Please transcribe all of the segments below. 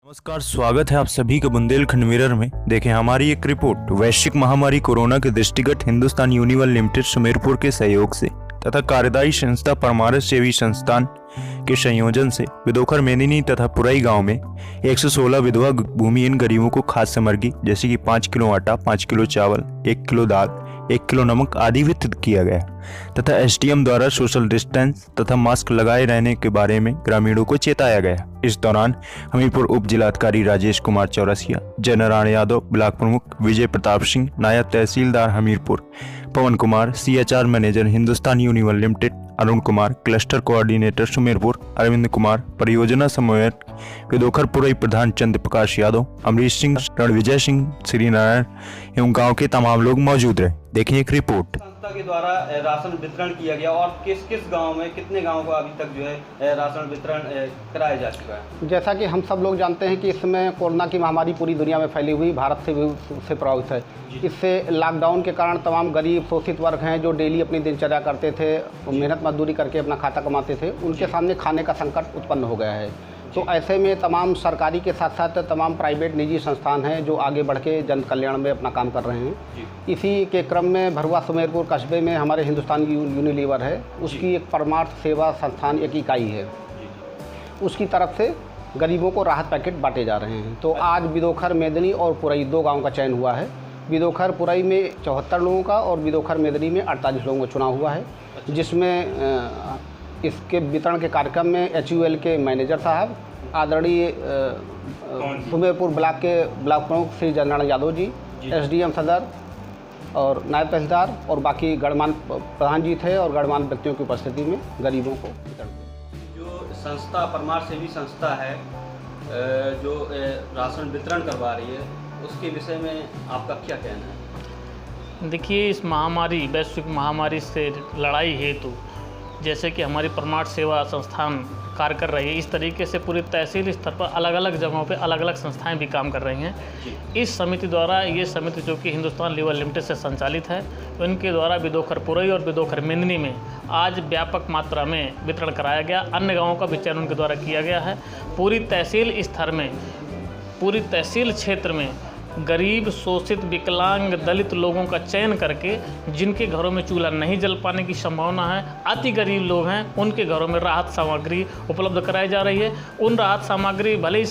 नमस्कार, स्वागत है आप सभी का बुंदेलखंड मिरर में। देखें हमारी एक रिपोर्ट। वैश्विक महामारी कोरोना के दृष्टिगत हिंदुस्तान यूनिवर लिमिटेड सुमेरपुर के सहयोग से तथा कार्यदायी संस्था परमारस सेवी संस्थान के संयोजन से विदोखर मेदिनी तथा पुरई गांव में 116 विधवा भूमिहीन गरीबों को खाद्य सामग्री जैसे कि 5 किलो आटा, 5 किलो चावल, 1 किलो दाल, 1 किलो नमक आदि वितरित किया गया तथा एसडीएम द्वारा सोशल डिस्टेंस तथा मास्क लगाए रहने के बारे में ग्रामीणों को चेताया गया। इस दौरान हमीरपुर उप जिलाधिकारी राजेश कुमार चौरसिया, जननारायण यादव, ब्लॉक प्रमुख विजय प्रताप सिंह, नायब तहसीलदार Hamirpur Pawan Kumar, CHR manager Hindustan Unilever limited Arun Kumar, cluster coordinator Sumerpur Arvind Kumar, परियोजना समन्वयक विदोखर पुरई प्रधान चंद्र प्रकाश यादव, अमरीश सिंह, रणविजय सिंह, श्री नारायण एवं गांव के तमाम लोग मौजूद रहे। देखिए एक रिपोर्ट। संस्था के द्वारा राशन वितरण किया गया और किस किस गांव में कितने गांव को अभी तक जो है राशन वितरण कराया जा चुका है। जैसा कि हम सब लोग जानते हैं कि इस समय कोरोना की महामारी पूरी दुनिया में फैली हुई, भारत से भी उससे प्रभावित है। इससे लॉकडाउन के कारण तमाम गरीब शोषित वर्ग हैं जो डेली अपनी दिनचर्या करते थे, मेहनत मजदूरी करके अपना खाता कमाते थे, उनके सामने खाने का संकट उत्पन्न हो गया है। तो ऐसे में तमाम सरकारी के साथ साथ तमाम प्राइवेट निजी संस्थान हैं जो आगे बढ़ के जन कल्याण में अपना काम कर रहे हैं। इसी के क्रम में भरुआ सुमेरपुर कस्बे में हमारे हिंदुस्तान यूनिलीवर है, उसकी एक परमार्थ सेवा संस्थान एक इकाई है, उसकी तरफ से गरीबों को राहत पैकेट बांटे जा रहे हैं। तो आज विदोखर मेदिनी और पुरई 2 गाँव का चयन हुआ है। विदोखर पुरई में 74 लोगों का और विदोखर मेदिनी में 48 लोगों का चुनाव हुआ है, जिसमें इसके वितरण के कार्यक्रम में एचयूएल के मैनेजर साहब, आदरणीय सुमेरपुर ब्लॉक के ब्लॉक प्रमुख श्री जननारायण यादव जी, एसडीएम सदर और नायब तहसीलदार और बाकी गणमान्य प्रधान जी थे और गणमान्य व्यक्तियों की उपस्थिति में गरीबों को वितरण किया। जो संस्था परमार्थ सेवी संस्था है जो राशन वितरण करवा रही है, उसके विषय में आपका क्या कहना है? देखिए, इस महामारी वैश्विक महामारी से लड़ाई हेतु जैसे कि हमारी परमार्थ सेवा संस्थान कार्य कर रही है, इस तरीके से पूरी तहसील स्तर पर अलग अलग जगहों पे अलग अलग संस्थाएं भी काम कर रही हैं। इस समिति द्वारा, ये समिति जो कि हिंदुस्तान लीवर लिमिटेड से संचालित है, उनके द्वारा विदोखर पुरई और विदोखर मेदिनी में आज व्यापक मात्रा में वितरण कराया गया। अन्य गाँवों का भी चयन उनके द्वारा किया गया है। पूरी तहसील स्तर में, पूरी तहसील क्षेत्र में गरीब, शोषित, विकलांग, दलित लोगों का चयन करके जिनके घरों में चूल्हा नहीं जल पाने की संभावना है, अति गरीब लोग हैं, उनके घरों में राहत सामग्री उपलब्ध कराई जा रही है। उन राहत सामग्री भले ही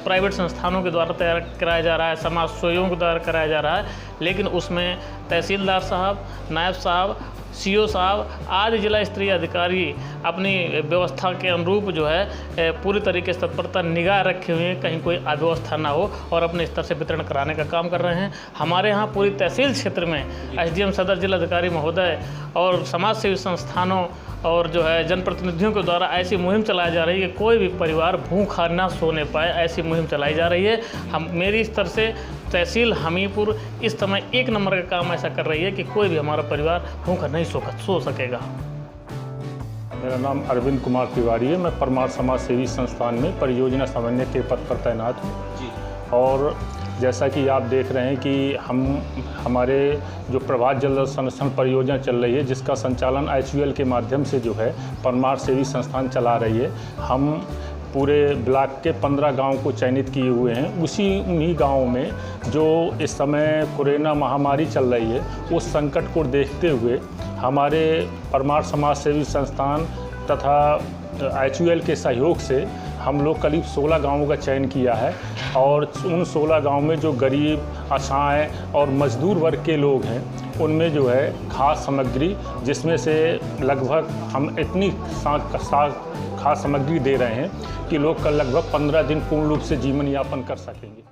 प्राइवेट संस्थानों के द्वारा तैयार कराया जा रहा है, समाज सेवियों के द्वारा कराया जा रहा है, लेकिन उसमें तहसीलदार साहब, नायब साहब, सीओ साहब आदि जिला स्तरीय अधिकारी अपनी व्यवस्था के अनुरूप जो है पूरी तरीके से तत्परता निगाह रखे हुए हैं, कहीं कोई अव्यवस्था ना हो, और अपने स्तर से वितरण कराने का काम कर रहे हैं। हमारे यहाँ पूरी तहसील क्षेत्र में एसडीएम सदर, जिलाधिकारी महोदय और समाज सेवी संस्थानों और जो है जनप्रतिनिधियों के द्वारा ऐसी मुहिम चलाई जा रही है कि कोई भी परिवार भूखा ना सोने पाए, ऐसी मुहिम चलाई जा रही है। मेरी स्तर से तहसील हमीरपुर इस समय 1 नंबर का काम ऐसा कर रही है कि कोई भी हमारा परिवार भूखा नहीं सो सकेगा। मेरा नाम अरविंद कुमार तिवारी है। मैं परमार्थ समाज सेवी संस्थान में परियोजना समन्वयक के पद पर तैनात हूँ। और जैसा कि आप देख रहे हैं कि हमारे जो प्रभात जल संरक्षण परियोजना चल रही है, जिसका संचालन एचयूएल के माध्यम से जो है परमार्थ सेवी संस्थान चला रही है। हम पूरे ब्लॉक के 15 गांव को चयनित किए हुए हैं। उन्हीं गांवों में जो इस समय कोरोना महामारी चल रही है, उस संकट को देखते हुए हमारे परमार्थ समाज सेवी संस्थान तथा एचयूएल के सहयोग से हम लोग करीब 16 गांवों का चयन किया है। और उन 16 गांव में जो गरीब, असहाय और मजदूर वर्ग के लोग हैं, उनमें जो है खाद्य सामग्री, जिसमें से लगभग हम इतनी खाद्य सामग्री दे रहे हैं कि लोग का लगभग 15 दिन पूर्ण रूप से जीवन यापन कर सकेंगे।